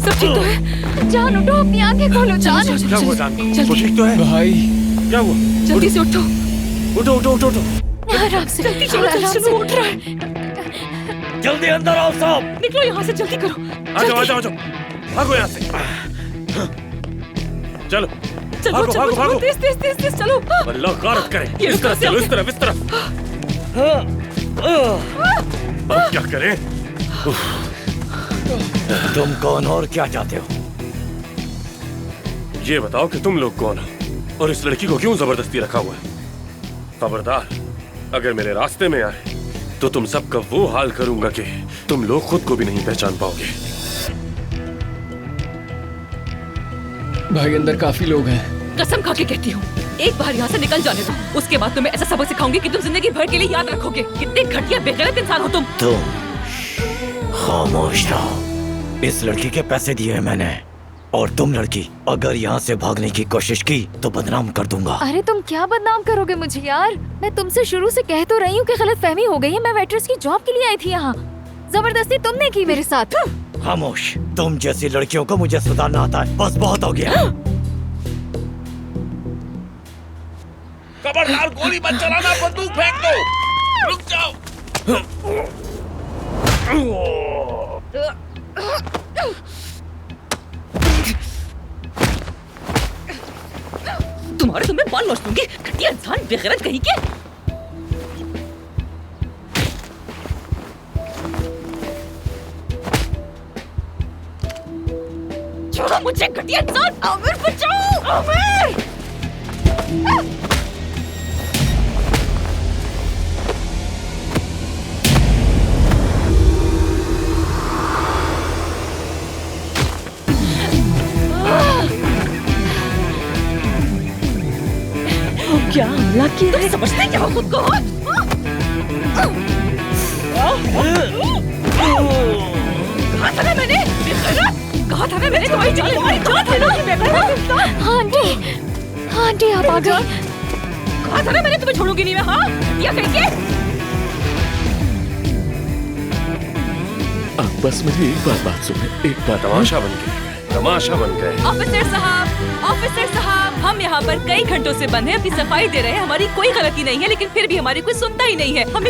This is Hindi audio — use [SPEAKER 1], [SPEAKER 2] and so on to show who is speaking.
[SPEAKER 1] सब ठीक तो है? जान उठो, अपनी आंखें खोलो जान।
[SPEAKER 2] क्या हुआ जान? वो ठीक तो है?
[SPEAKER 3] भाई
[SPEAKER 2] क्या हुआ?
[SPEAKER 1] जल्दी से उठो।
[SPEAKER 2] उठो उठो उठो उठो।
[SPEAKER 1] आराम से, चलो आराम से। उठ रहा है।
[SPEAKER 2] जल्दी अंदर आओ सब।
[SPEAKER 1] निकलो यहाँ से, जल्दी करो।
[SPEAKER 2] आ जाओ आ जाओ आ जाओ। भागो यहाँ से। चलो
[SPEAKER 1] चलो
[SPEAKER 2] भागो भागो भागो।
[SPEAKER 1] तेज तेज तेज तेज चलो।
[SPEAKER 2] अल्लाह गारत करे।
[SPEAKER 1] ये
[SPEAKER 2] इस तरफ चलो, इस तरफ इस तरफ। अब क्या करें?
[SPEAKER 4] तुम कौन हो और क्या चाहते हो?
[SPEAKER 2] ये बताओ कि तुम लोग कौन हो और इस लड़की को क्यों जबरदस्ती रखा हुआ है? खबरदार, अगर मेरे रास्ते में आए तो तुम सबका वो हाल करूंगा कि तुम लोग खुद को भी नहीं पहचान पाओगे।
[SPEAKER 3] भाई अंदर काफी लोग हैं।
[SPEAKER 1] कसम खा के कहती हूँ, एक बार यहाँ से निकल जाने दो, उसके बाद तुम्हें ऐसा सबक सिखाऊंगी कि तुम जिंदगी भर के लिए याद रखोगे। कितने घटिया बेगैरत इंसान हो तुम।
[SPEAKER 4] खामोश रहो। इस लड़की के पैसे दिए हैं मैंने, और तुम लड़की अगर यहाँ से भागने की कोशिश की तो बदनाम कर दूंगा।
[SPEAKER 5] अरे तुम क्या बदनाम करोगे मुझे यार? मैं तुमसे शुरू से कह तो रही हूँ कि गलतफहमी हो गई है। मैं वेट्रेस की जॉब के लिए आई थी यहाँ, जबरदस्ती तुमने की मेरे साथ।
[SPEAKER 4] खामोश। तुम जैसी लड़कियों को मुझे सुधारना आता है, बस बहुत हो गया।
[SPEAKER 2] खबरदार, गोली मत चलाना, बंदूक फेंक दो। रुक जाओ।
[SPEAKER 1] तुम्हारे तुम्हें बाल नोच दूंगी, घटिया इंसान, बेगैरत कहीं के। छोड़ो मुझे, घटिया इंसान। आमिर बचाओ, आमिर। क्या हमला किया है? समझते क्या हो खुद को? कहा था ना मैंने, कहा था ना मैंने, तुम्हारी जान था ना।
[SPEAKER 5] आंटी, आंटी आप आ गई।
[SPEAKER 1] कहा था ना मैंने, तुम्हें छोड़ूंगी नहीं मैं। हाँ या कहीं
[SPEAKER 6] आप बस मेरी एक बार बात सुने, एक बार।
[SPEAKER 2] तमाशा बन गए, तमाशा बन गए।
[SPEAKER 1] ऑफिसर साहब, हम यहाँ पर कई घंटों से बंद हैं, अपनी सफाई दे रहे हैं। हमारी कोई गलती नहीं है, लेकिन फिर भी हमारी कोई सुनता ही नहीं है। हमें